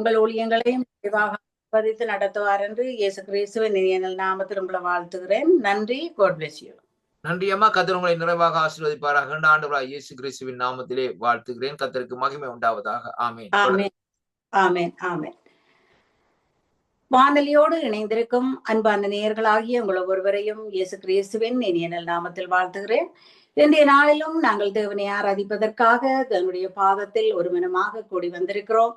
உங்கள் ஊழியங்களையும் விரிவாக பதித்து நடத்துவார் என்று இயேசு கிறிஸ்துவின் இனிய நாமத்தில் உங்களை வாழ்த்துகிறேன். நன்றி. God bless you. நன்றி அம்மா. கர்த்தர் உங்களை நிறைவாக ஆசீர்வதிப்பாராக. ஆண்டவராகிய இயேசு கிறிஸ்துவின் நாமத்திலே வாழ்த்துகிறேன். கர்த்தருக்கு மகிமை உண்டாவதாக. ஆமென். ஆமென். ஆமென். ஆமென். வானொலியோடு இணைந்திருக்கும் அன்பான நேயர்களாகிய உங்கள் ஒவ்வொருவரையும் இயேசு கிறிஸ்துவின் இனிய நாமத்தில் வாழ்த்துகிறேன். இன்றைய நாளிலும் நாங்கள் தேவனை ஆராதிப்பதற்காக தேவனுடைய பாதத்தில் ஒரு மனமாக கூடி வந்திருக்கிறோம்.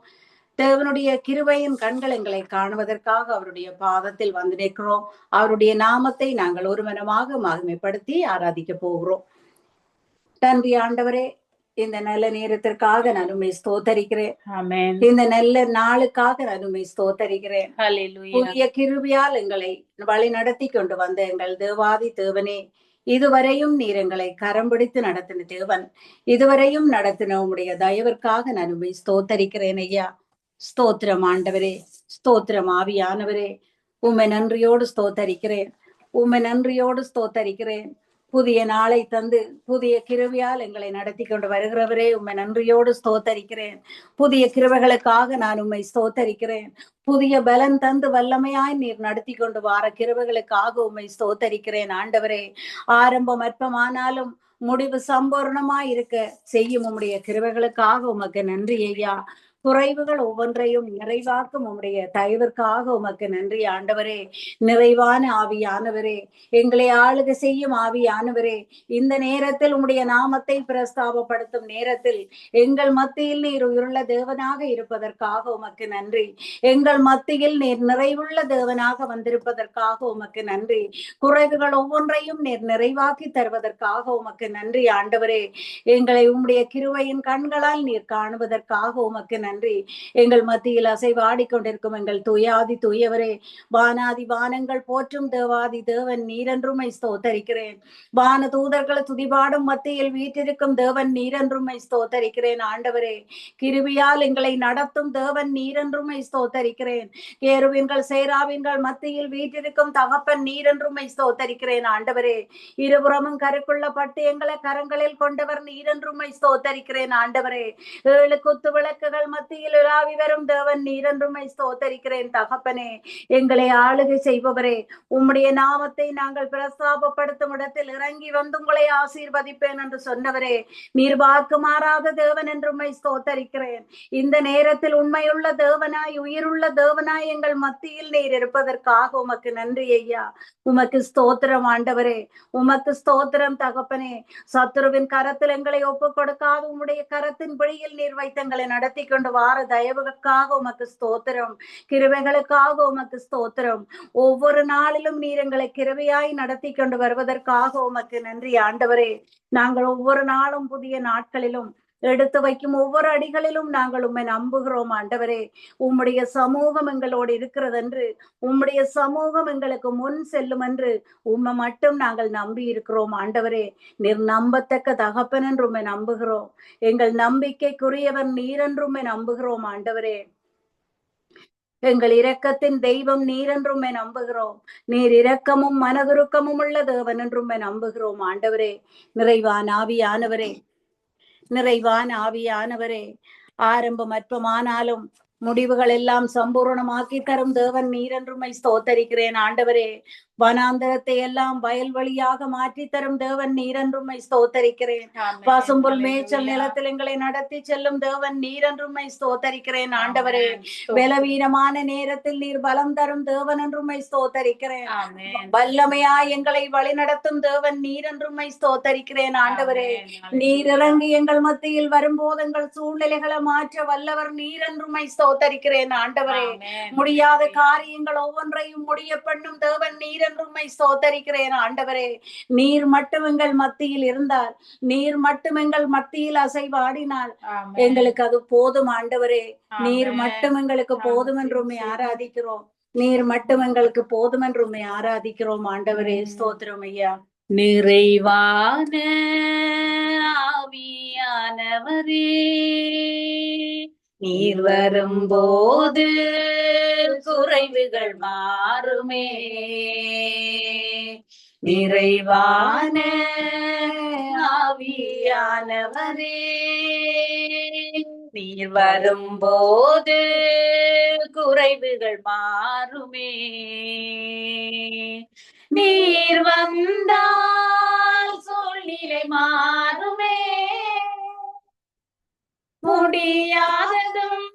தேவனுடைய கிருபையின் கண்கள் எங்களை காணுவதற்காக அவருடைய பாதத்தில் வந்து நிற்கிறோம். அவருடைய நாமத்தை நாங்கள் ஒரு மனமாக மகிமைப்படுத்தி ஆராதிக்க போகிறோம். நன்றி ஆண்டவரே, இந்த நல்ல நேரத்திற்காக நான் உம்மை ஸ்தோத்தரிக்கிறேன். இந்த நல்ல நாளுக்காக நான் உம்மை ஸ்தோத்தரிக்கிறேன். புதிய கிருபையால் எங்களை வழி நடத்தி கொண்டு வந்த எங்கள் தேவாதி தேவனே, இதுவரையும் நீர் எங்களை கரம் பிடித்து நடத்தின தேவன், இதுவரையும் நடத்தின உம்முடைய தயவிற்காக நான் உம்மை ஸ்தோத்தரிக்கிறேன் ஐயா. ஸ்தோத்திரம் ஆண்டவரே, ஸ்தோத்திரம் ஆவியானவரே, உம்மை நன்றியோடு ஸ்தோத்தரிக்கிறேன், உம்மை நன்றியோடு ஸ்தோத்தரிக்கிறேன். புதிய நாளை தந்து புதிய கிருபையால் எங்களை நடத்தி கொண்டு வருகிறவரே, உம்மை நன்றியோடு ஸ்தோத்தரிக்கிறேன். புதிய கிருபைகளுக்காக நான் உம்மை ஸ்தோத்தரிக்கிறேன். புதிய பலன் தந்து வல்லமையாய் நீர் நடத்தி கொண்டு வார கிருபைகளுக்காக உம்மை ஸ்தோத்தரிக்கிறேன் ஆண்டவரே. ஆரம்பம் அற்பமானாலும் முடிவு சம்பூர்ணமாய் இருக்க செய்யும் உம்முடைய கிருபைகளுக்காக உமக்கு நன்றி ஐயா. குறைவுகள் ஒவ்வொன்றையும் நிறைவாக்கும் உம்முடைய தயவிற்காக உமக்கு நன்றி ஆண்டவரே. நிறைவான ஆவியானவரே, எங்களை ஆளுகை செய்யும் ஆவியானவரே, இந்த நேரத்தில் உம்முடைய நாமத்தை பிரஸ்தாபப்படுத்தும் நேரத்தில் எங்கள் மத்தியில் நீர் உயிருள்ள தேவனாக இருப்பதற்காக உமக்கு நன்றி. எங்கள் மத்தியில் நீர் நிறைவுள்ள தேவனாக வந்திருப்பதற்காக உமக்கு நன்றி. குறைவுகள் ஒவ்வொன்றையும் நீர் நிறைவாக்கி தருவதற்காக உமக்கு நன்றி ஆண்டவரே. எங்களை உம்முடைய கிருபையின் கண்களால் நீர் காணுவதற்காக உமக்கு நன்றி. எங்கள் மத்தியில் அசைவாடி கொண்டிருக்கும் எங்கள் தூயாதி தூயவரே, வானாதி வானங்கள் போற்றும் தேவாதி தேவன் நீரென்றுமை ஸ்தோத்தரிக்கிறேன். வான தூதர்கள் துதிபாடும் மத்தியில் வீற்றிருக்கும் தேவன் நீரென்றுமை ஸ்தோத்தரிக்கிறேன் ஆண்டவரே. கிருபையால் எங்களை நடத்தும் தேவன் நீரென்றுமை ஸ்தோத்தரிக்கிறேன். கேருவின்கள் சேராவின்கள் மத்தியில் வீற்றிருக்கும் தகப்பன் நீரென்றுமை ஸ்தோத்தரிக்கிறேன் ஆண்டவரே. இருபுறமும் கருக்குள்ளப்பட்டு எங்களை கரங்களில் கொண்டவர் நீரென்றுமை ஸ்தோத்தரிக்கிறேன் ஆண்டவரே. 7 குத்து விளக்குகள் மத்தியில் உலாவி வரும் தேவன் நீரென்றுமை ஸ்தோத்தரிக்கிறேன் தகப்பனே. எங்களை ஆளுகை செய்பவரே, உம்முடைய நாமத்தை நாங்கள் பிரஸ்தாபப்படுத்தும் இடத்தில் இறங்கி வந்து உங்களை ஆசீர்வதிப்பேன் என்று சொன்னவரே, நீர் வாக்கு மாறாத தேவன் என்றுமை ஸ்தோத்தரிக்கிறேன். இந்த நேரத்தில் உண்மையுள்ள தேவனாய் உயிருள்ள தேவனாய் எங்கள் மத்தியில் நீர் இருப்பதற்காக உமக்கு நன்றி ஐயா. உமக்கு ஸ்தோத்திரம் ஆண்டவரே, உமக்கு ஸ்தோத்திரம் தகப்பனே. சத்துருவின் கரத்தில் எங்களை ஒப்பு கொடுக்காது உம்முடைய கரத்தின் பிடியில் நீர் வைத்தங்களை நடத்தி கொண்டு வார தயவுக்காக உமக்கு ஸ்தோத்திரம். கிருபைகளுக்காக உமக்கு ஸ்தோத்திரம். ஒவ்வொரு நாளிலும் நீர் எங்களை கிருபையாய் நடத்தி கொண்டு வருவதற்காக உமக்கு நன்றி ஆண்டவரே. நாங்கள் ஒவ்வொரு நாளும் புதிய நாட்களிலும் எடுத்து வைக்கும் ஒவ்வொரு அடிகளிலும் நாங்கள் உம்மை நம்புகிறோம் ஆண்டவரே. உம்முடைய சமூகம் எங்களோடு இருக்கிறது என்று, உம்முடைய சமூகம் எங்களுக்கு முன் செல்லும் என்று உம்மை மட்டும் நாங்கள் நம்பி இருக்கிறோம் ஆண்டவரே. நீர் நம்பத்தக்க தகப்பன் என்று உம்மை நம்புகிறோம். எங்கள் நம்பிக்கைக்குரியவர் நீர் என்று உம்மை நம்புகிறோம் ஆண்டவரே. எங்கள் இரக்கத்தின் தெய்வம் நீர் என்றும் நம்புகிறோம். நீர் இரக்கமும் மனதுருக்கமும் உள்ள தேவன் என்றும் நம்புகிறோம் ஆண்டவரே. நிறைவான ஆவியானவரே, நிறைவான ஆவியானவரே, ஆரம்பம் அற்பமானாலும் முடிவுகள் எல்லாம் சம்பூர்ணமாக்கி தரும் தேவன் நீர் என்றுமை ஸ்தோத்தரிக்கிறேன் ஆண்டவரே. வனாந்தரத்தை எல்லாம் வயல்வெளியாக மாற்றி தரும் தேவன் நீர் என்றுமை ஸ்தோத்தரிக்கிறேன். பசும்புல் மேய்ச்சல் நிலத்தில் எங்களை நடத்தி செல்லும் தேவன் நீர் என்றுமை ஸ்தோத்தரிக்கிறேன் ஆண்டவரே. பலவீனமான நேரத்தில் நீர் பலம் தரும் தேவன் என்றுமை ஸ்தோத்தரிக்கிறேன். வல்லமையாய் எங்களை வழி நடத்தும் தேவன் நீர் என்றுமை ஸ்தோத்தரிக்கிறேன் ஆண்டவரே. நீர் இறங்கி எங்கள் மத்தியில் வரும்போது எங்கள் சூழ்நிலைகளை மாற்ற வல்லவர் நீர் என்றுமை ஸ்தோத்தரிக்கிறேன் ஆண்டவரே. முடியாத காரியங்கள் ஒவ்வொன்றையும் முடிய பண்ணும் தேவன் நீர் என்றுமை ஸ்தோத்தரிக்கிறேன் ஆண்டவரே. நீர் மட்டும் எங்கள் மத்தியில் இருந்தால், நீர் மட்டும் எங்கள் மத்தியில் அசைவாடினால் எங்களுக்கு அது போதும் ஆண்டவரே. நீர் மட்டும் எங்களுக்கு போதும் என்று உம்மை ஆராதிக்கிறோம். நீர் மட்டும் எங்களுக்கு போதும் என்று உம்மை ஆராதிக்கிறோம் ஆண்டவரே. ஸ்தோத்திரம் ஐயா. நிறைவான ஆவியானவரே, நீர் வரும்போது குறைவுகள் மாறுமே. நிறைவான ஆவியானவரே, நீர் வரும்போது குறைவுகள் மாறுமே. நீர் வந்தால் சூழ்நிலை மாறுமே. முடியாததும்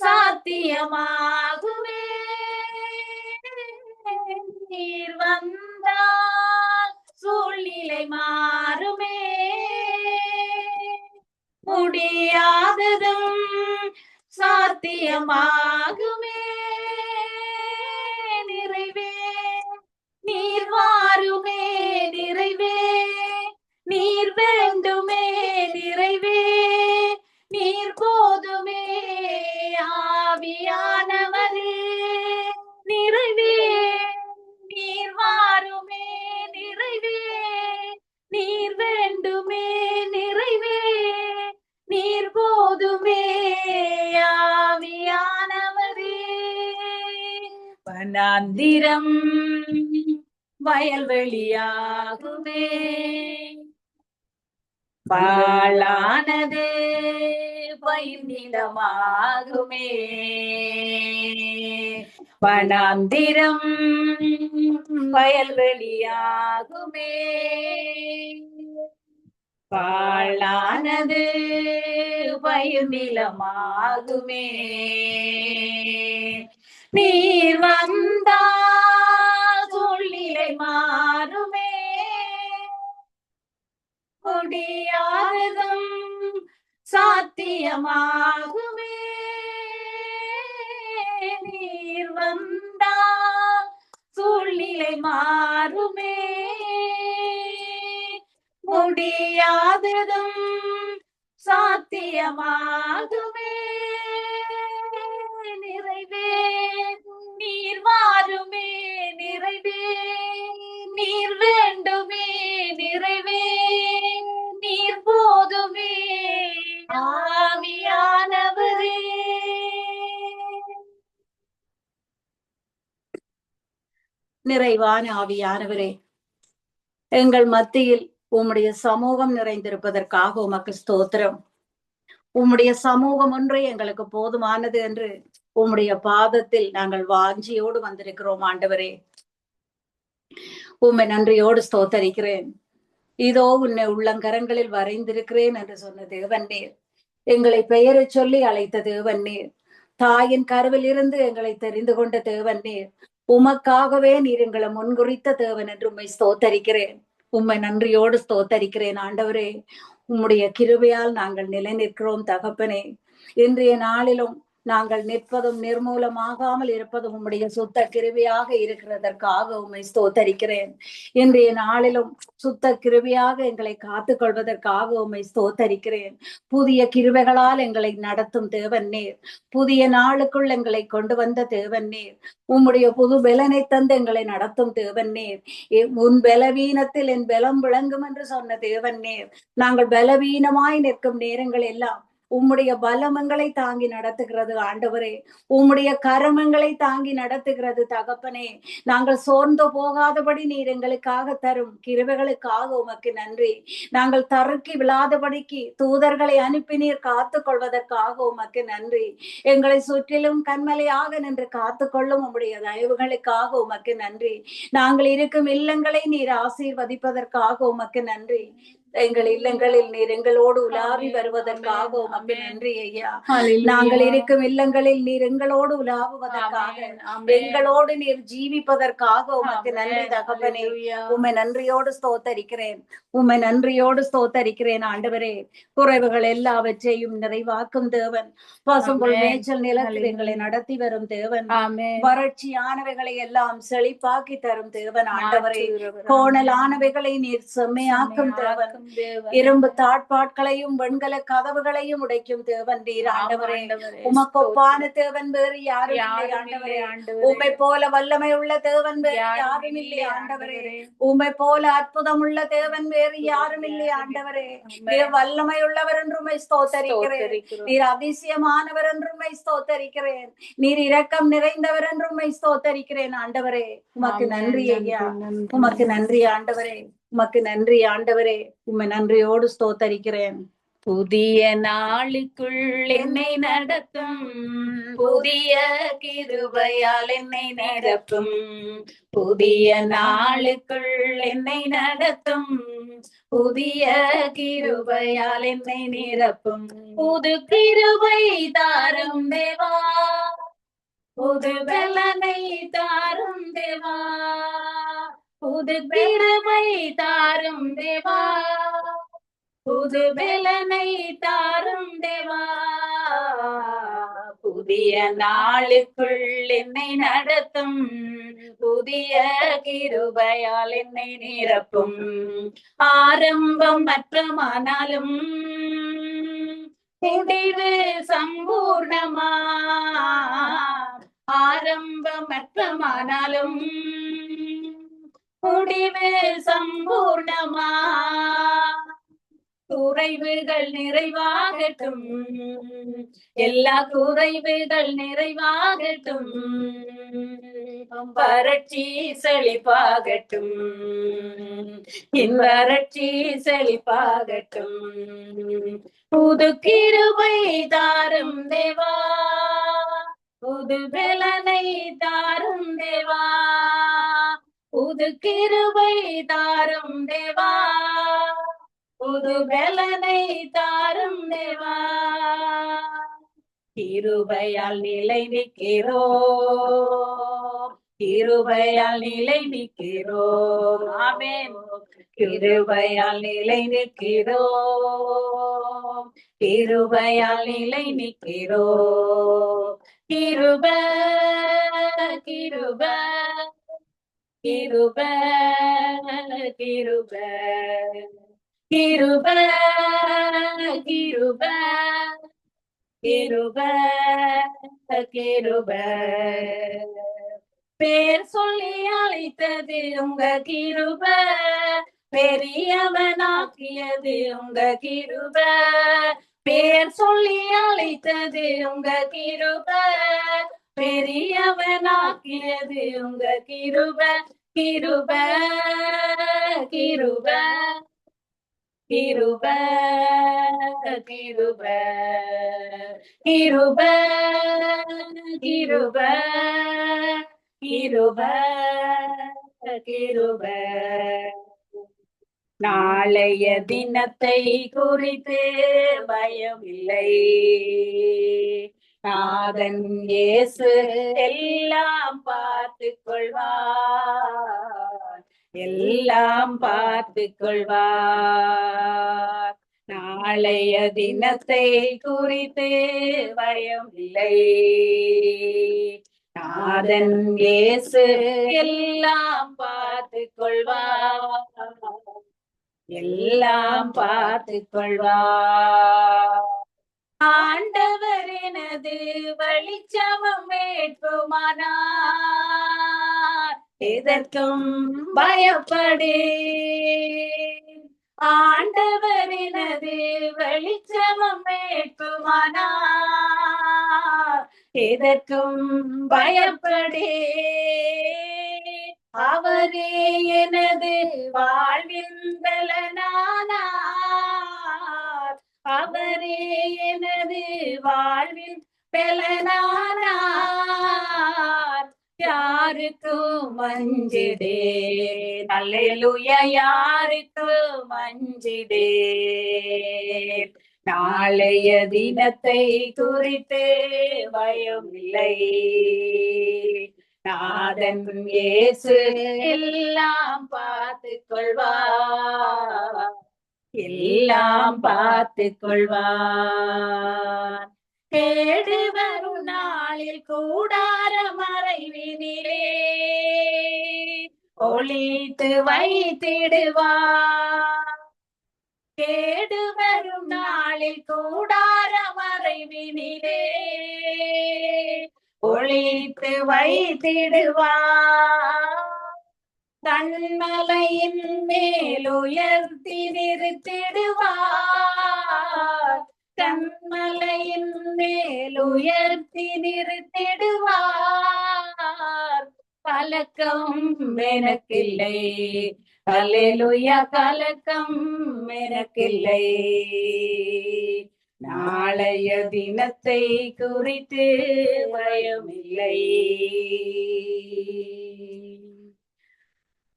சாத்தியமாகுமே. நீர் வந்தால் சூழ்நிலை மாறுமே. முடியாததும் சாத்தியமாகுமே. நிறைவே நீர் வாருமே. நிறைவே நீர் வேண்டுமே. நிறைவே நீர் போதுமே. ஆவியானவரே நிறைவே நீர் வாருமே. நிறைவே நீர் வேண்டுமே. நிறைவே நீர் போதுமே. ஆவியானவரே வனாந்திரம் வயல்வெளியாகுமே. பாழானது பயிர் நிலமாகுமே. வனாந்திரம் வயல்வெளியாகுமே. பாழானது பயிர் நிலமாகுமே. நீர் வந்தால் சூழ்நிலை மாறுமே. முடியாததும் சாத்தியமாகுமே. நீர் வந்தால் சூழ்நிலை மாறுமே. முடியாததும் சாத்தியமாகுமே. நிறைவே நீர் வாருமே. நிறைவே நீர் வேண்டுமே. நிறைவே நீர் போதுமே. ஆவியானவரே நிறைவான ஆவியானவரே, எங்கள் மத்தியில் உம்முடைய சமூகம் நிறைந்திருப்பதற்காக உமக்கு ஸ்தோத்திரம். உம்முடைய சமூகம் ஒன்றே எங்களுக்கு போதுமானது என்று உம்முடைய பாதத்தில் நாங்கள் வாஞ்சியோடு வந்திருக்கிறோம் ஆண்டவரே. உம்மை நன்றியோடு ஸ்தோத்தரிக்கிறேன். இதோ உன்னை உள்ளங்கரங்களில் வரைந்திருக்கிறேன் என்று சொன்ன தேவன் நீர். எங்களை பெயரை சொல்லி அழைத்த தேவன் நீர். தாயின் கருவில் இருந்து எங்களை தெரிந்து கொண்ட தேவன் நீர். உமக்காகவே நீர் எங்களை முன்குறித்த தேவன் என்று உம்மை ஸ்தோத்தரிக்கிறேன். உம்மை நன்றியோடு ஸ்தோத்தரிக்கிறேன் ஆண்டவரே. உம்முடைய கிருபையால் நாங்கள் நிலை நிற்கிறோம் தகப்பனே. இன்றைய நாளிலும் நாங்கள் நிற்பதும் நிர்மூலமாகாமல் இருப்பதும் உம்முடைய சுத்த கிருபையாக இருக்கிறதற்காக உம்மை ஸ்தோத்தரிக்கிறேன். இன்றைய நாளிலும் சுத்த கிருபையாக எங்களை காத்துக் கொள்வதற்காக உம்மை ஸ்தோத்தரிக்கிறேன். புதிய கிருபைகளால் எங்களை நடத்தும் தேவன் நீர். புதிய நாளுக்குள் எங்களை கொண்டு வந்த தேவன் நீர். உம்முடைய புது பலனை தந்து எங்களை நடத்தும் தேவன் நீர். உன் பலவீனத்தில் என் பலம் விளங்கும் என்று சொன்ன தேவன் நீர். நாங்கள் பலவீனமாய் நிற்கும் நேரங்கள் எல்லாம் உம்முடைய பலமங்களை தாங்கி நடத்துகிறது ஆண்டவரே. உம்முடைய கரமங்களை தாங்கி நடத்துகிறது தகப்பனே. நாங்கள் சோர்ந்து போகாதபடி நீர் எங்களுக்காக தரும் கிருபைகளுக்காக உமக்கு நன்றி. நாங்கள் தருக்கி விழாதபடிக்கு தூதர்களை அனுப்பி நீர் காத்து கொள்வதற்காக உமக்கு நன்றி. எங்களை சுற்றிலும் கண்மலையாக நின்று காத்து கொள்ளும் உம்முடைய தயவுகளுக்காக உமக்கு நன்றி. நாங்கள் இருக்கும் இல்லங்களை நீர் ஆசீர்வதிப்பதற்காக உமக்கு நன்றி. எங்கள் இல்லங்களில் நீர் எங்களோடு உலாவி வருவதற்காக உமக்கு நன்றி ஐயா. நாங்கள் இருக்கும் இல்லங்களில் நீர் எங்களோடு உலாவுவதற்காக, எங்களோடு நீர் ஜீவிப்பதற்காக உமக்கு நன்றி தகப்பனே. உம்மை நன்றியோடு ஸ்தோத்தரிக்கிறேன். உம்மை நன்றியோடு ஸ்தோத்தரிக்கிறேன் ஆண்டவரே. குறைவுகள் எல்லாவற்றையும் நிறைவாக்கும் தேவன். பசும்புல் மேய்ச்சல் நிலத்தில் எங்களை நடத்தி வரும் தேவன். வறட்சியானவைகளை எல்லாம் செழிப்பாக்கி தரும் தேவன் ஆண்டவரே. கோணலானவைகளை நீர் செம்மையாக்கும் தேவன். இரும்பு தாட்பாட்களையும் வெண்கல கதவுகளையும் உடைக்கும் தேவன் நீர் ஆண்டவரே. உமக்கொப்பான தேவன் வேறு யாரும் இல்லை ஆண்டவரே. உம்மை போல வல்லமை உள்ள தேவன் வேறு யாரும் இல்லை ஆண்டவரே. உம்மை போல அற்புதம் உள்ள தேவன் வேறு யாரும் இல்லை ஆண்டவரே. நீர் வல்லமை உள்ளவர் என்று உம்மை ஸ்தோத்தரிக்கிறேன். நீர் அதிசயமானவர் என்று உம்மை ஸ்தோத்தரிக்கிறேன். நீர் இரக்கம் நிறைந்தவர் என்று உம்மை ஸ்தோத்தரிக்கிறேன் ஆண்டவரே. உமக்கு நன்றி ஐயா. உமக்கு நன்றி ஆண்டவரே. உமக்கு நன்றி ஆண்டவரே. உம்மை நன்றியோடு ஸ்தோத்தரிக்கிறேன். புதிய நாளுக்குள் என்னை நடத்தும், புதிய கிருபையால் என்னை நிரப்பும். புதிய நாளுக்குள் என்னை நடத்தும், புதிய கிருபையால் என்னை நிரப்பும். புது கிருபை தாரும் தேவா, புது பலனை தாரும் தேவா, புது கிருபை தாரும் தேவா, புது பலனை தாரும் தேவா. புதிய நாளுக்குள் என்னை நடத்தும், புதிய கிருபையால் என்னை நிரப்பும். ஆரம்பம் மற்றமானாலும் முடிவு சம்பூர்ணமா, ஆரம்பம் மற்றமானாலும் முடிவு சம்பூர்ணமா. குறைவுகள் நிறைவாகட்டும், எல்லா குறைவுகள் நிறைவாகட்டும். வறட்சி செழிப்பாகட்டும், என் வறட்சி செழிப்பாகட்டும். புது கிருபை தாரும் தேவா, புது பலனை தாரும் தேவா, புது கிருபை தாரும் தேவா, புது பலனை தாரும் தேவா. கிருபையால் நிலை நிற்கிறோம், கிருபையால் நிலை நிற்கிறோம். ஆமென். கிருபையால் நிலை நிற்கிறோம், கிருபையால் நிலை நிற்கிறோம். கிருப கிருப கிருப கிருப கிருப கிருப கிருப கிருப. பேர் சொல்லி அழைத்தது உங்க கிருப, பெரியவனாக்கியது உங்க கிருப. பேர் சொல்லி அழைத்தது உங்க கிருப, பெரியவனாக்கியது உங்க கிருப. கிருப கிருப கிருப கிருப கிருப கிருப கிருப கிருப. நாளைய தினத்தை குறித்து பயமில்லை, நாதன் இயேசு எல்லாம் பார்த்துக் கொள்வார், எல்லாம் பார்த்துக் கொள்வார். நாளைய தினத்தை குறித்து பயம் இல்லை, நாதன் இயேசு எல்லாம் பார்த்துக் கொள்வார், எல்லாம் பார்த்துக் கொள்வார். ஆண்டவர் எனது வெளிச்சமும் மீட்புமானார், எதற்கும் பயப்படேன். ஆண்டவர் எனது வெளிச்சமும் மீட்புமானார், எதற்கும் பயப்படேன். அவரே எனது வாழ்வின் பலனானார், அவரே எனது வாழ்வில் பலனானார். யாருக்கும் அஞ்சிடேன், அல்லேலூயா, யாருக்கும் அஞ்சிடேன். நாளைய தினத்தை குறித்து பயம் இல்லை, நாதன் இயேசு எல்லாம் பார்த்துக் கொள்வார், எல்லாம் பார்த்துக் கொள்வார். கேடு வரும் நாளில் கூடார மறைவினிலே ஒளித்து வைத்திடுவார். கேடு வரும் நாளில் கூடார மறைவினிலே ஒளித்து வைத்திடுவார். கண்மலையின் மேல் உயர்த்தி நிறுத்திடுவார், கண்மலையின் மேல் உயர்த்தி நிறுத்திடுவார். கலக்கம் எனக்கில்லை, அல்லேலூயா, கலக்கம் எனக்கில்லை. நாளைய தினத்தை குறித்து பயமில்லை.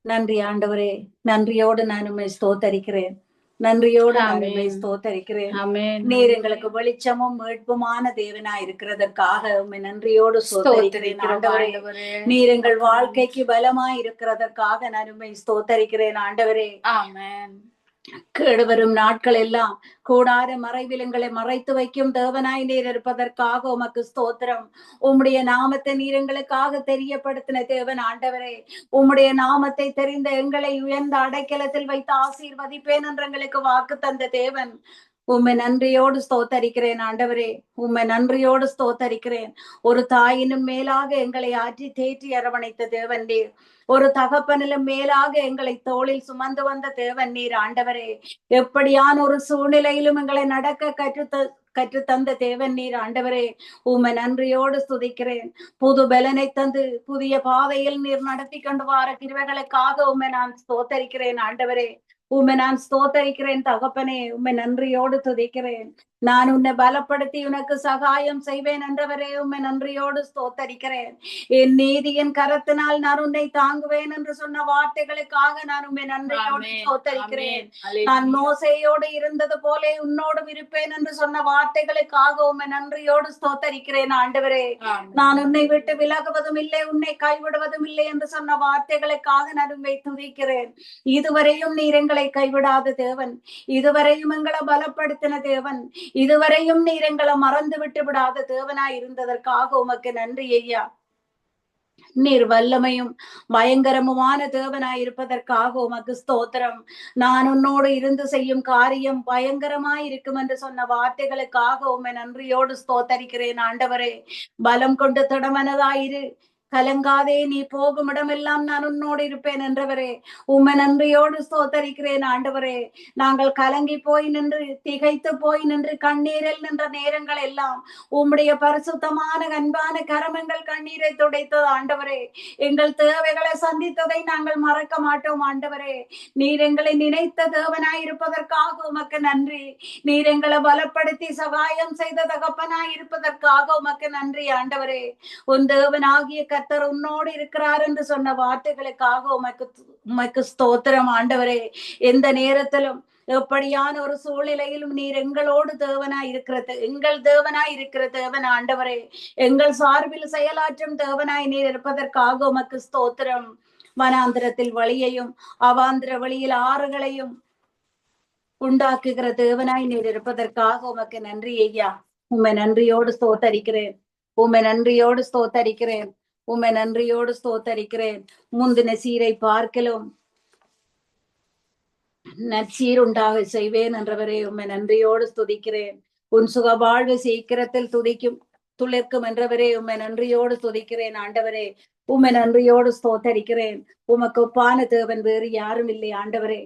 நன்றி ஆண்டவரே, நன்றியோடு நான் உம்மை ஸ்தோத்தரிக்கிறேன். நன்றியோடு நான் உம்மை ஸ்தோத்தரிக்கிறேன். நீர் எங்களுக்கு வெளிச்சமும் மீட்புமான தேவனா இருக்கிறதற்காக உம்மை நன்றியோடு ஸ்தோத்தரிக்கிறேன் ஆண்டவரே. நீர் எங்கள் வாழ்க்கைக்கு பலமாய் இருக்கிறதற்காக நான் உம்மை ஸ்தோத்தரிக்கிறேன் ஆண்டவரே. ஆமென். கேடு வரும் நாட்கள் எல்லாம் கூடார மறைவில் எங்களை மறைத்து வைக்கும் தேவனாய் நீர் இருப்பதற்காக உமக்கு ஸ்தோத்திரம். உம்முடைய நாமத்தை நீர் எங்களுக்காக தெரியப்படுத்தின தேவன் ஆண்டவரே. உம்முடைய நாமத்தை தெரிந்த எங்களை உயர்ந்த அடைக்கலத்தில் வைத்து ஆசீர்வதிப்பேன் என்று எங்களுக்கு வாக்கு தந்த தேவன். உம்மை நன்றியோடு ஸ்தோத்தரிக்கிறேன் ஆண்டவரே. உம்மை நன்றியோடு ஸ்தோத்தரிக்கிறேன். ஒரு தாயினும் மேலாக எங்களை ஆற்றி தேற்றி அரவணைத்த தேவன் நீர். ஒரு தகப்பனிலும் மேலாக எங்களை தோளில் சுமந்து வந்த தேவன் நீர் ஆண்டவரே. எப்படியான ஒரு சூழ்நிலையிலும் எங்களை நடக்க கற்று தந்த தேவன் நீர் ஆண்டவரே. உம்மை நன்றியோடு ஸ்துதிக்கிறேன். புது பலனை தந்து புதிய பாதையில் நீர் நடத்தி கொண்டு வார கிருபைகளுக்காக உம்மை நான் ஸ்தோத்தரிக்கிறேன் ஆண்டவரே. உம்மை நான் ஸ்தோத்தரிக்கிறேன் தகப்பனே. உம்மை நன்றியோடு துதிக்கிறேன். நான் உன்னை பலப்படுத்தி உனக்கு சகாயம் செய்வேன் என்றவரே. உம்மை நன்றியோடு ஸ்தோத்தரிக்கிறேன். என் நீதியின் கரத்தினால் நான் உன்னை தாங்குவேன் என்று சொன்ன வார்த்தைகளுக்காக நான் உம்மை நன்றியோடு ஸ்தோத்தரிக்கிறேன். நான் மோசேயோடு இருந்தது போல உன்னோடும் இருப்பேன் என்று சொன்ன வார்த்தைகளுக்காக உம்மை நன்றியோடு ஸ்தோத்தரிக்கிறேன் ஆண்டவரே. நான் உன்னை விட்டு விலகுவதும் இல்லை, உன்னை கைவிடுவதும் இல்லை என்று சொன்ன வார்த்தைகளுக்காக நான் உம்மை துதிக்கிறேன். இதுவரையும் நீர் எங்களை கைவிடாத தேவன், இதுவரையும் எங்களை பலப்படுத்தின தேவன், இதுவரையும் நீர் எங்களை மறந்து விட்டு விடாத தேவனாய் இருந்ததற்காக உமக்கு நன்றி ஐயா. நீர் வல்லமையும் பயங்கரமுமான தேவனாய் இருப்பதற்காக உமக்கு ஸ்தோத்திரம். நான் உன்னோடு இருந்து செய்யும் காரியம் பயங்கரமாய் இருக்கும் என்று சொன்ன வார்த்தைகளுக்காக உம்மை நன்றியோடு ஸ்தோத்தரிக்கிறேன் ஆண்டவரே. பலம் கொண்டு திடமனதாயிரு, கலங்காதே, நீ போகும் இடமெல்லாம் நான் உன்னோடு இருப்பேன் என்றவரே. உம்மை நன்றியோடு ஸ்தோத்தரிக்கிறேன் ஆண்டவரே. நாங்கள் கலங்கி போய் நின்று திகைத்து போய் நின்று கண்ணீரில் நின்ற நேரங்கள் எல்லாம் உம்முடைய பரிசுத்தமான அன்பான கரமங்கள் கண்ணீரை துடைத்தது ஆண்டவரே. எங்கள் தேவைகளை சந்தித்ததை நாங்கள் மறக்க மாட்டோம் ஆண்டவரே. நீர் எங்களை நினைத்த தேவனாய் இருப்பதற்காக உமக்கு நன்றி. நீர் எங்களை பலப்படுத்தி சகாயம் செய்த தகப்பனாய் இருப்பதற்காக உமக்கு நன்றி ஆண்டவரே. உன் தேவனாகிய கர்த்தர் உன்னோடு இருக்கிறார் என்று சொன்ன வார்த்தைகளுக்காக உமக்கு ஸ்தோத்திரம் ஆண்டவரே. எந்த நேரத்திலும் எப்படியான ஒரு சூழ்நிலையிலும் நீர் எங்களோடு தேவனாய் இருக்கிறது, எங்கள் தேவனாய் இருக்கிற தேவன் ஆண்டவரே. எங்கள் சார்பில் செயலாற்றும் தேவனாய் நீர் இருப்பதற்காக உமக்கு ஸ்தோத்திரம். வனாந்திரத்தில் வழியையும் அவாந்திர வழியில் ஆறுகளையும் உண்டாக்குகிற தேவனாய் நீர் இருப்பதற்காக உமக்கு நன்றி ஐயா. உம்மை நன்றியோடு ஸ்தோத்தரிக்கிறேன். உம்மை நன்றியோடு ஸ்தோத்தரிக்கிறேன். உம்மை நன்றியோடு ஸ்தோத்தரிக்கிறேன். முந்தின சீரை பார்க்கலும் நற்சீர் உண்டாக செய்வேன் என்றவரே. உம்மை நன்றியோடு ஸ்துதிக்கிறேன். உன் சுக வாழ்வு சீக்கிரத்தில் துளிர்க்கும் என்றவரே. உம்மை நன்றியோடு ஸ்துதிக்கிறேன் ஆண்டவரே. உம்மை நன்றியோடு ஸ்தோத்தரிக்கிறேன். உமக்கு ஒப்பான தேவன் வேறு யாரும் இல்லை ஆண்டவரே.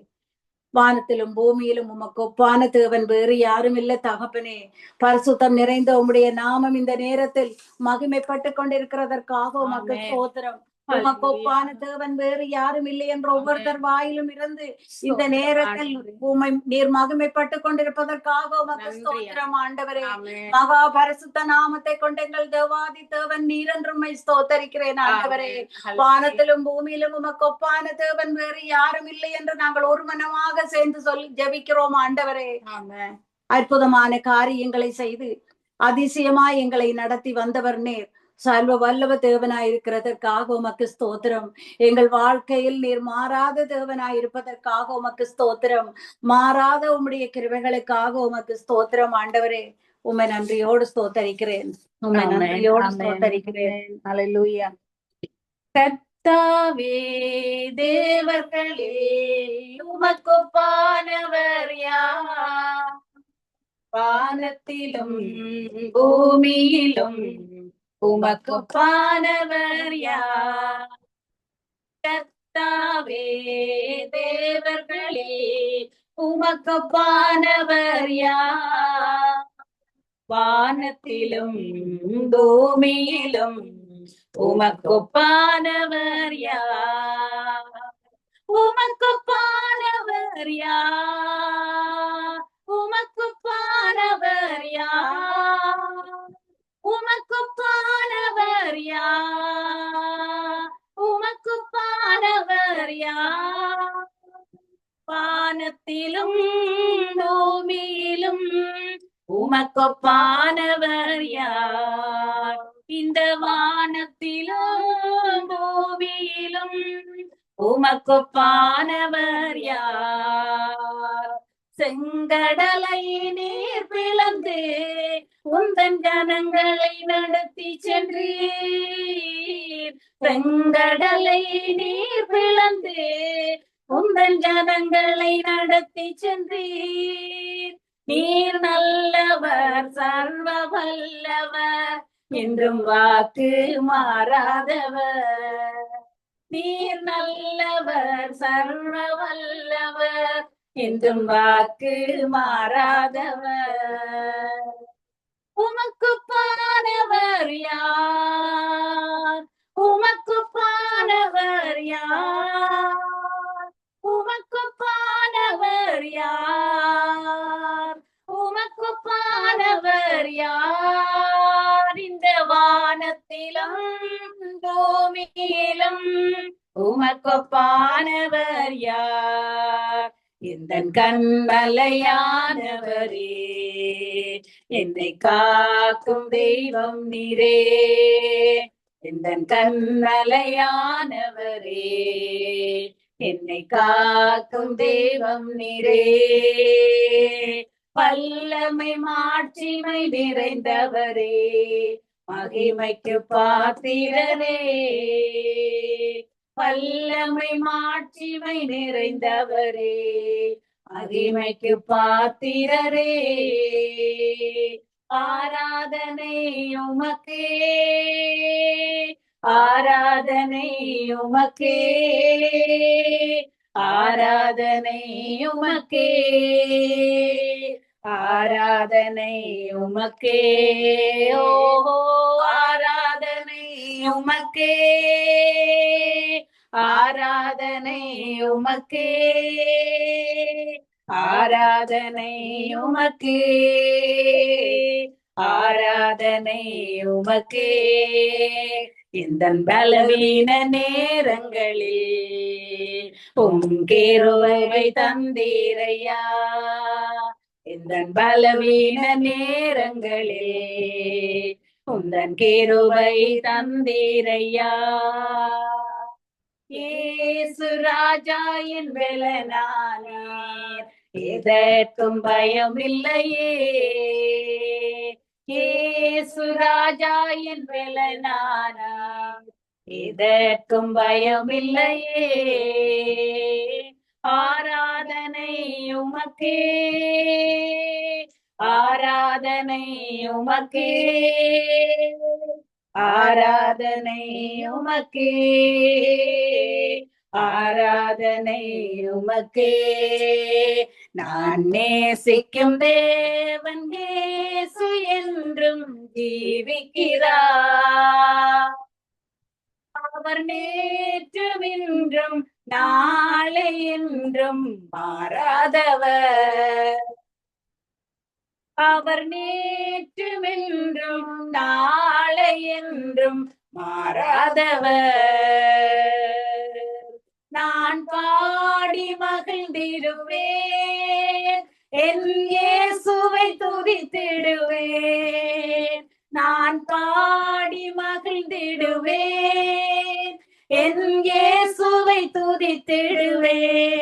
வானத்திலும் பூமியிலும் உமக்கு ஒப்பான தேவன் வேறு யாரும் இல்லை தகப்பனே. பரிசுத்தம் நிறைந்த உம்முடைய நாமம் இந்த நேரத்தில் மகிமைப்பட்டு கொண்டிருக்கிறதற்காக உமக்கு ஸ்தோத்திரம். உமக்கு ஒப்பான தேவன் வேறு யாரும் இல்லை என்ற ஒவ்வொருத்தர் வாயிலும் இருந்து இந்த நேரத்தில் உம்மை நீர் மகிமைப்பட்டு கொண்டிருப்பதற்காக உமக்கு ஸ்தோத்திரம் ஆண்டவரே. மகா பரிசுத்த நாமத்தை கொண்டு எங்கள் தேவாதி தேவன் நீர் என்று உம்மை ஸ்தோத்தரிக்கிறேன் ஆண்டவரே. வானத்திலும் பூமியிலும் உமக்கு ஒப்பான தேவன் வேறு யாரும் இல்லை என்று நாங்கள் ஒரு மனமாக சேர்ந்து சொல்லி ஜெபிக்கிறோம் ஆண்டவரே. அற்புதமான காரியங்களை செய்து அதிசயமாய் எங்களை நடத்தி வந்தவர் நேர். சர்வ வல்லவ தேவனாய் இருக்கிறதற்காக உமக்கு ஸ்தோத்திரம். எங்கள் வாழ்க்கையில் நீர் மாறாத தேவனாய் இருப்பதற்காக உமக்கு ஸ்தோத்திரம். மாறாத உம்முடைய கிருபைகளுக்காக உமக்கு ஸ்தோத்திரம் ஆண்டவரே. உம்மை நன்றியோடு ஸ்தோத்தரிக்கிறேன். உம்மை நன்றியோடு ஸ்தோத்தரிக்கிறேன். அல்லேலூயா. கர்த்தாவே தேவர்களே உமக்கொப்பானவர் யார்? வானத்திலும் பூமியிலும் உமக்கொப்பானவர் யார்? கர்த்தாவே தேவர்களே உமக்கொப்பானவர் யார்? வானத்திலும் பூமியிலும் உமக்கொப்பானவர் யார்? உமக்கொப்பானவர் யார்? உமக்கு உமக்கொப்பானவர் யார்? உமக்கொப்பானவர் யார்? உமக்கொப்பானவர் யார்? வானத்திலும் பூமியிலும் உமக்கொப்பானவர் யார்? இந்த வானத்திலும் பூமியிலும் உமக்கொப்பானவர் யார்? செங்கடலை நீர் பிளந்து உந்தன் ஜனங்களை நடத்தி சென்றீர். செங்கடலை நீர் பிளந்து உந்தன் ஜனங்களை நடத்தி சென்றீர். நீர் நல்லவர், சர்வ வல்லவர், என்றும் வாக்கு மாறாதவர். நீர் நல்லவர், சர்வ வல்லவர், என்றும் வாக்கு மாறாதவர். உமக்கொப்பானவர் யார்? உமக்கொப்பானவர் யார்? உமக்கொப்பானவர் யார்? உமக்கொப்பானவர் யார்? இந்த வானத்திலும் பூமியிலும் உமக்கொப்பானவர் யார்? எந்தன் கண்மலையானவரே, என்னை காக்கும் தெய்வம் நீரே. எந்தன் கண்மலையானவரே, என்னை காக்கும் தெய்வம் நீரே. வல்லமை மாட்சிமை நிறைந்தவரே, மகிமைக்கு பாத்திரரே. வல்லமை மாட்சிமை நிறைந்தவரே, மகிமைக்கு பாத்திரரே. ஆராதனை உமக்கே, ஆராதனை உமக்கே, ஆராதனை உமக்கே, ஆராதனை உமக்கே. ஓ ஆராதனை உமக்கே, ஆராதனை உமக்கே, ஆராதனை உமக்கே, ஆராதனை உமக்கே. இந்த பலவீன நேரங்களில் கிருபை தந்தீரையா. இந்த பலவீன நேரங்களில் உந்தன் கிருபை தந்தீரையா. இயேசு ராஜா என் பெலனானீர், எதற்கும் பயமில்லையே. இயேசு ராஜா என் பெலனானீர், எதற்கும் பயமில்லையே. ஆராதனை உமக்கே, ஆராதனை உமக்கே, ஆராதனை உமக்கே, ஆராதனை உமக்கே. நான் நேசிக்கும் தேவன் இயேசு என்றும் ஜீவிக்கிறார். அவர் நேற்றும் இன்றும் நாளை என்றும் மாறாதவர். அவர் நேற்றும் இன்றும் நாளை என்றும் மாறாதவர். நான் பாடி மகிழ்ந்திடுவேன், என் இயேசுவை துதித்திடுவேன். நான் பாடி மகிழ்ந்திடுவேன், என் இயேசுவை துதித்திடுவேன்.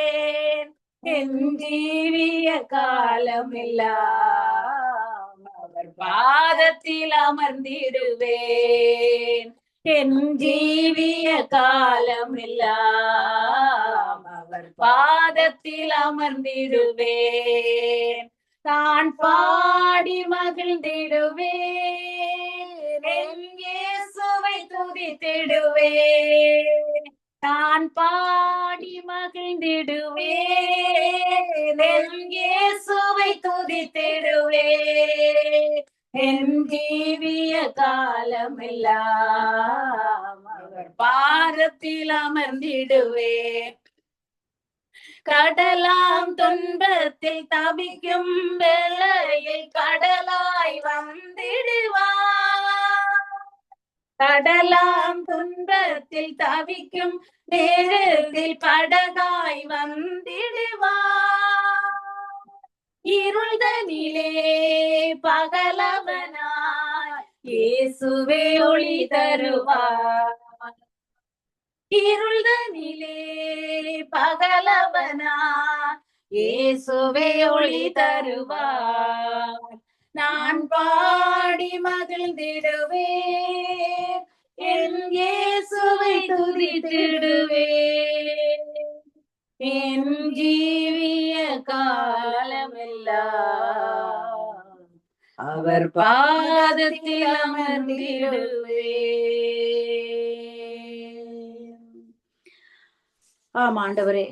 என் ஜீவிய காலமெல்லாம் அவர் பாதத்தில் அமர்ந்திடுவேன். என் ஜீவிய காலமெல்லாம் அவர் பாதத்தில் அமர்ந்திடுவேன். நான் பாடி மகிழ்ந்திடுவேன், என் இயேசுவை துதித்திடுவேன். நான் பாடி மகிழ்ந்திடுவேன், என் இயேசுவை துதித்திடுவேன். என் ஜீவிய காலமெல்லாம் அவர் பாதத்தில் அமர்ந்திடுவேன். கடலாம் துன்பத்தில் தவிக்கும் வேளையில் கடலாய் வந்திடுவார். கடலாம் துன்பத்தில் தவிக்கும் நேரத்தில் படகாய் வந்திடுவார். இருள்தனிலே பகலவனாய் இயேசுவே ஒளி தருவார். இருள்தனிலே பகலவனாய் இயேசுவே ஒளி தருவார். நான் பாடி மகிழ்ந்திடுவேன், என் இயேசுவை துதித்திடுவேன். என் ஜீவிய காலமெல்லாம் அவர் பாதத்தில் அமர்ந்திடுவேன். ஆம் ஆண்டவரே,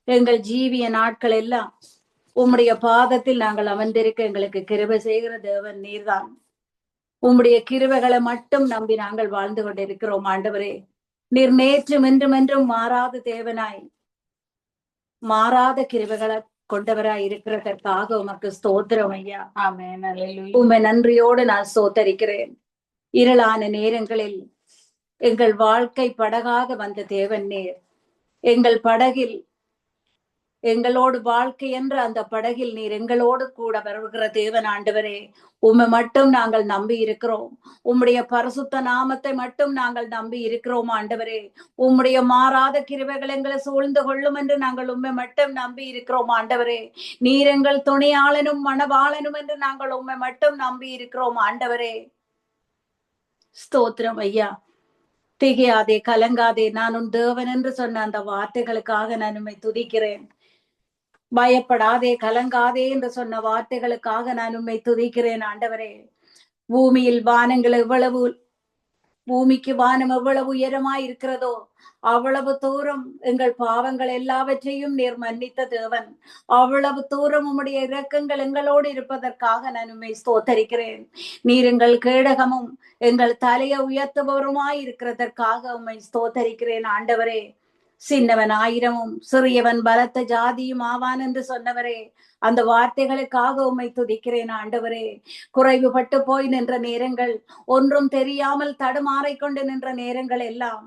எங்கள் ஜீவிய நாட்கள் எல்லாம் உம்முடைய பாதத்தில் நாங்கள் அமர்ந்திருக்க எங்களுக்கு கிருபை செய்கிற தேவன் நீர்தான். உம்முடைய கிருபைகளை மட்டும் நம்பி நாங்கள் வாழ்ந்து கொண்டிருக்கிறோம் ஆண்டவரே. நீர் நேற்றும் என்றும் என்றும் மாறாத தேவனாய், மாறாத கிருபைகளை கொண்டவராய் இருக்கிறதற்காக உமக்கு ஸ்தோத்திரம் ஐயா. ஆமென். அல்லேலூயா. உம்மை நன்றியோடு நான் ஸ்தோத்தரிக்கிறேன். இருளான நேரங்களில் எங்கள் வாழ்க்கை படகாக வந்த தேவன் நீர். எங்கள் படகில், எங்களோடு வாழ்க்கை என்ற அந்த படகில் நீர் எங்களோடு கூட வருகிற தேவன் ஆண்டவரே. உம்மை மட்டும் நாங்கள் நம்பி இருக்கிறோம். உம்முடைய பரிசுத்த நாமத்தை மட்டும் நாங்கள் நம்பி இருக்கிறோம் ஆண்டவரே. உம்முடைய மாறாத கிருபைகள் எங்களை சூழ்ந்து கொள்ளும் என்று நாங்கள் உம்மை மட்டும் நம்பி இருக்கிறோம் ஆண்டவரே. நீர் எங்கள் துணையாளனும் மணவாளனும் என்று நாங்கள் உம்மை மட்டும் நம்பி இருக்கிறோம் ஆண்டவரே. ஸ்தோத்திரம் ஐயா. திகையாதே, கலங்காதே, நான் உன் தேவன் என்று சொன்ன அந்த வார்த்தைகளுக்காக நான் உம்மை துதிக்கிறேன். பயப்படாதே, கலங்காதே என்று சொன்ன வார்த்தைகளுக்காக நான் உம்மை துதிக்கிறேன் ஆண்டவரே. பூமியில் வானங்கள் எவ்வளவு, பூமிக்கு வானம் எவ்வளவு உயரமாய் இருக்கிறதோ அவ்வளவு தூரம் எங்கள் பாவங்கள் எல்லாவற்றையும் நீர் மன்னித்த தேவன். அவ்வளவு தூரம் உம்முடைய இரக்கங்கள் எங்களோடு இருப்பதற்காக நான் உம்மை ஸ்தோத்தரிக்கிறேன். நீர் எங்கள் கேடகமும் எங்கள் தலையை உயர்த்துபவருமாய் இருக்கிறதற்காக உம்மை ஸ்தோத்தரிக்கிறேன் ஆண்டவரே. சின்னவன் ஆயிரமும் சிறியவன் பலத்த ஜாதியும் ஆவான் என்று சொன்னவரே, அந்த வார்த்தைகளுக்காக உம்மை துதிக்கிறேன் ஆண்டவரே. குறைவுபட்டு போய் நின்ற நேரங்கள், ஒன்றும் தெரியாமல் தடுமாறிக்கொண்டு நின்ற நேரங்கள் எல்லாம்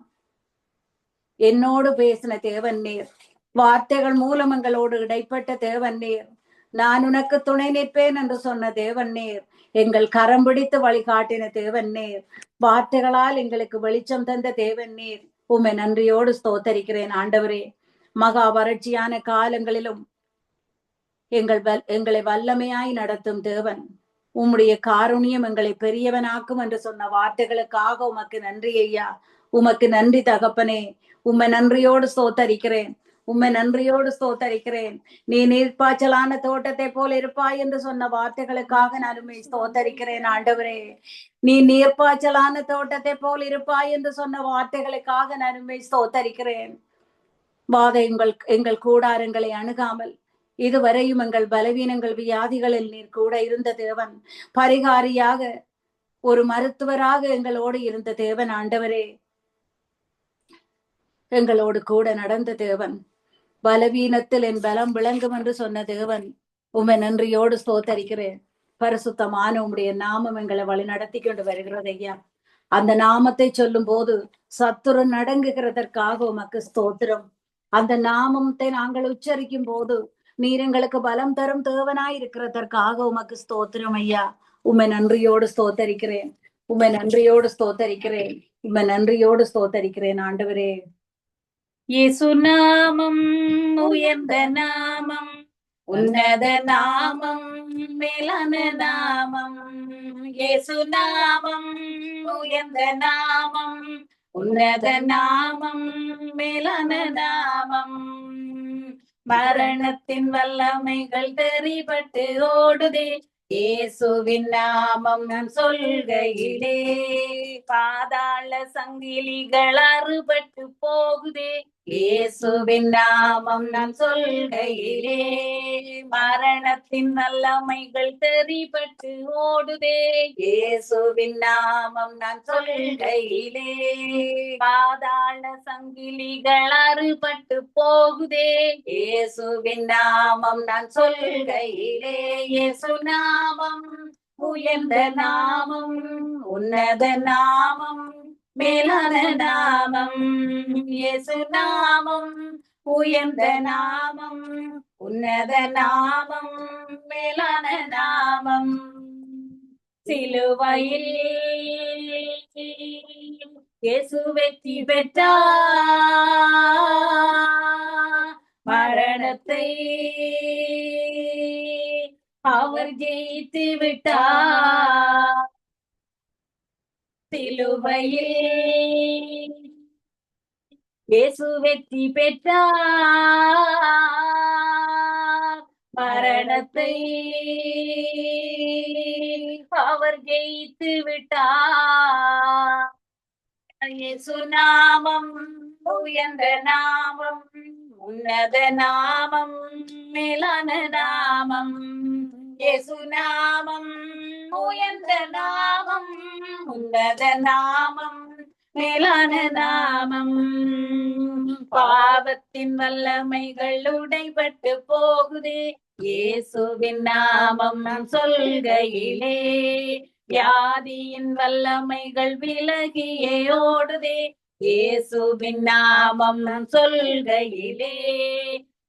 என்னோடு பேசின தேவன் நீர். வார்த்தைகள் மூலம் எங்களோடு இடைப்பட்ட தேவன் நீர். நான் உனக்கு துணை நிற்பேன் என்று சொன்ன தேவன் நீர். எங்கள் கரம் பிடித்து வழிகாட்டின தேவன் நீர். வார்த்தைகளால் எங்களுக்கு வெளிச்சம் தந்த தேவன் நீர். உம்மை நன்றியோடு ஸ்தோத்தரிக்கிறேன் ஆண்டவரே. மகா வறட்சியான காலங்களிலும் எங்களை வல்லமையாய் நடத்தும் தேவன். உம்முடைய காருண்யம் எங்களை பெரியவனாக்கும் என்று சொன்ன வார்த்தைகளுக்காக உமக்கு நன்றி ஐயா. உமக்கு நன்றி தகப்பனே. உம்மை நன்றியோடு ஸ்தோத்தரிக்கிறேன். உம்மை நன்றியோடு ஸ்தோத்தரிக்கிறேன். நீ நீர்ப்பாய்ச்சலான தோட்டத்தை போல் இருப்பாய் என்று சொன்ன வார்த்தைகளுக்காக நான் உம்மை ஸ்தோத்தரிக்கிறேன் ஆண்டவரே. நீ நீர்ப்பாய்ச்சலான தோட்டத்தை போல் இருப்பாய் என்று சொன்ன வார்த்தைகளுக்காக நான் உம்மை ஸ்தோத்தரிக்கிறேன். வாதை எங்கள் கூடாரங்களை அணுகாமல் இதுவரையும் எங்கள் பலவீனங்கள் வியாதிகளில் நீர் கூட இருந்த தேவன். பரிகாரியாக, ஒரு மருத்துவராக எங்களோடு இருந்த தேவன் ஆண்டவரே. எங்களோடு கூட நடந்த தேவன். பலவீனத்தில் என் பலம் விளங்கும் என்று சொன்ன தேவன். உம்மை நன்றியோடு ஸ்தோத்தரிக்கிறேன். பரிசுத்தமான உம்முடைய நாமம் எங்களை வழி நடத்தி கொண்டு வருகிறது ஐயா. அந்த நாமத்தை சொல்லும் போது சத்துரு நடங்குகிறதற்காக உமக்கு ஸ்தோத்திரம். அந்த நாமத்தை நாங்கள் உச்சரிக்கும் போது நீர் எங்களுக்கு பலம் தரும் தேவனாய் இருக்கிறதற்காக உமக்கு ஸ்தோத்திரம் ஐயா. உம்மை நன்றியோடு ஸ்தோத்தரிக்கிறேன். உம்மை நன்றியோடு ஸ்தோத்தரிக்கிறேன். உம்மை நன்றியோடு ஸ்தோத்தரிக்கிறேன் ஆண்டவரே. இயேசு நாமம் உயர்ந்த நாமம், உன்னத நாமம், மேலான நாமம். இயேசு நாமம் உயர்ந்த நாமம், உன்னத நாமம், மேலான நாமம். மரணத்தின் வல்லமைகள் தெரிபட்டு ஓடுதே இயேசுவின் நாமம் நான் சொல்கையிலே. பாதாள சங்கிலிகள் அறுபட்டு போகுதே இயேசுவின் நாமம் நான் சொல்கையிலே மரணத்தின் வல்லமைகள் தெரிபட்டு ஓடுதே. இயேசுவின் நாமம் நான் சொல்கையிலே பாதாள சங்கிலிகள் அறுபட்டு போகுதே. இயேசுவின் நாமம் நான் சொல்கையிலே இயேசு நாமம் உயர்ந்த நாமம், உன்னத நாமம், மேலான நாமம். இயேசு நாமம் உயர்ந்த நாமம், உன்னத நாமம், மேலான நாமம். சிலுவையில் இயேசு வெற்றி பெற்றார், மரணத்தை அவர் ஜெயித்து விட்டார். சிலுவையில் இயேசு வெற்றி பெற்றார், மரணத்தை அவர் ஜெயித்து விட்டார். இயேசு நாமம் உயர்ந்த நாமம், உன்னத நாமம், மேலான நாமம். இயேசு நாமம் உயர்ந்த நாமம், உன்னத நாமம், மேலான நாமம். பாவத்தின் வல்லமைகள் உடைபட்டு போகுதே. இயேசுவின் நாமம் சொல்கையிலே வியாதியின் வல்லமைகள் விலகியே ஓடுதே. இயேசுவின் நாமம் சொல்கையிலே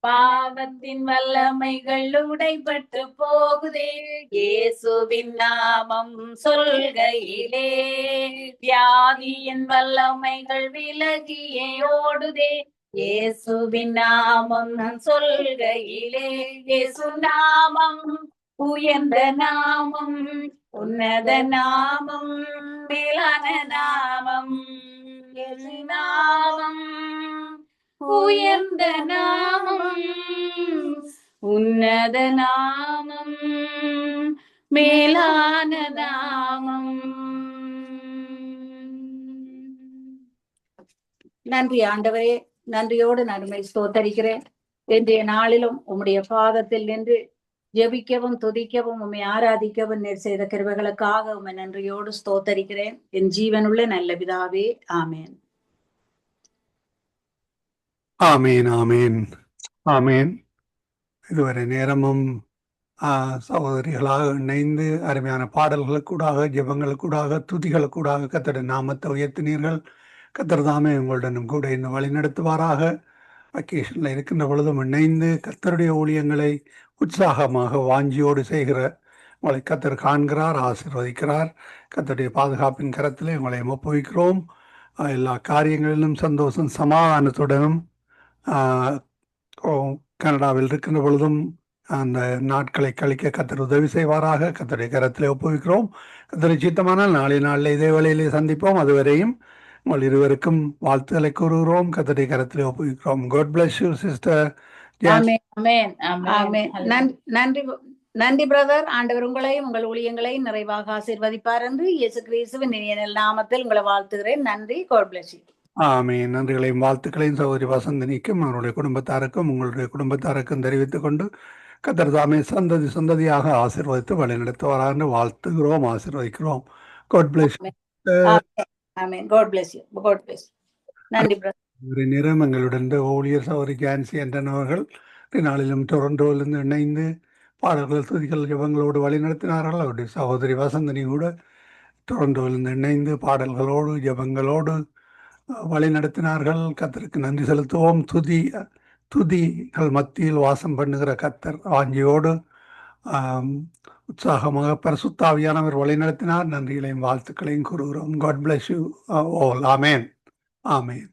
பாவத்தின் வல்லமைகள் உடைபட்டு போகுதே. இயேசுவின் நாமம் சொல்கையிலே வியாதியின் வல்லமைகள் விலகியே ஓடுதே. இயேசுவின் நாமம் சொல்கையிலே இயேசு நாமம் உயர்ந்த நாமம், உன்னத நாமம், மேலான நாமம். இயேசு நாமம் உயர்ந்த நாமம், உன்னத நாமம், மேலான நாமம். நன்றி ஆண்டவரே, நன்றியோடு நான் உம்மை ஸ்தோத்தரிக்கிறேன். இன்றைய நாளிலும் உம்முடைய பாதத்தில் நின்று ஜெபிக்கவும் துதிக்கவும் உம்மை ஆராதிக்கவும் நீர் செய்த கிருபைகளுக்காக உம்மை நன்றியோடு ஸ்தோத்தரிக்கிறேன். என் ஜீவனுள்ள நல்ல பிதாவே, ஆமேன். ஆமேன், ஆமேன், ஆமேன். இதுவரை நேரமும் சகோதரிகளாக இணைந்து அருமையான பாடல்களுக்கூடாக, ஜெபங்களுக்கூடாக, துதிகளுக்கூடாக கர்த்தருடைய நாமத்தை உயர்த்தினீர்கள். கர்த்தர் தாமே உங்களுடனும் கூட இந்த வழி நடத்துவாராக. வெக்கேஷனில் இருக்கின்ற பொழுதும் இணைந்து கர்த்தருடைய ஊழியங்களை உற்சாகமாக வாஞ்சியோடு செய்கிற உங்களை கர்த்தர் காண்கிறார், ஆசீர்வதிக்கிறார். கர்த்தருடைய பாதுகாப்பின் கரத்திலே உங்களை ஒப்புவிக்கிறோம். எல்லா காரியங்களிலும் சந்தோஷம் சமாதானத்துடனும் கனடாவில் இருக்கின்ற பொழுதும் அந்த நாட்களை கழிக்க கர்த்தர் உதவி செய்வாராக. கர்த்தருடைய கரத்திலே ஒப்புவிக்கிறோம். கர்த்தருடைய சித்தமானால் நாளில் இதே வேளையிலே சந்திப்போம். அதுவரையும் உங்கள் இருவருக்கும் வாழ்த்துக்களை கூறுகிறோம். கர்த்தருடைய கரத்திலே ஒப்புவிக்கிறோம். God bless you, sister. நன்றி பிரதர். ஆண்டவர் உங்களையும் உங்கள் ஊழியங்களையும் நிறைவாக ஆசீர்வதிப்பார் என்று இயேசு கிறிஸ்துவின் இனிய நாமத்தில் உங்களை வாழ்த்துகிறேன். நன்றி. God bless you. ஆமேன். நன்றிகளையும் வாழ்த்துக்களையும் சகோதரி வசந்தினிக்கும் அவருடைய குடும்பத்தாருக்கும் உங்களுடைய குடும்பத்தாருக்கும் தெரிவித்துக் கொண்டு கர்த்தர் தாமே சந்ததியாக ஆசீர்வதித்து வழிநடத்துவாரான்னு வாழ்த்துகிறோம், ஆசீர்வதிக்கிறோம். God bless you. Amen. God bless you. God bless you. நன்றி பிரதர். ஒரு நேரம் எங்களுடன் ஊழியர் சகோதரி ஜான்சி என்றவர்கள் நாளிலும் டொரண்டோவிலிருந்து இணைந்து பாடல்கள் துதிகள் ஜெபங்களோடு வழிநடத்தினார்கள். அவருடைய சகோதரி வசந்தினி கூட டொரண்டோவிலிருந்து இணைந்து பாடல்களோடு ஜெபங்களோடு வழி நடத்தினார்கள். கர்த்தருக்கு நன்றி செலுத்துவோம். துதிகள் மத்தியில் வாசம் பண்ணுகிற கர்த்தர் வாஞ்சியோடு உற்சாகமாக பரிசுத்தாவியானவர் வழி நடத்தினார். நன்றிகளையும் வாழ்த்துக்களையும் கூறுகிறோம். God bless you all. Amen, amen.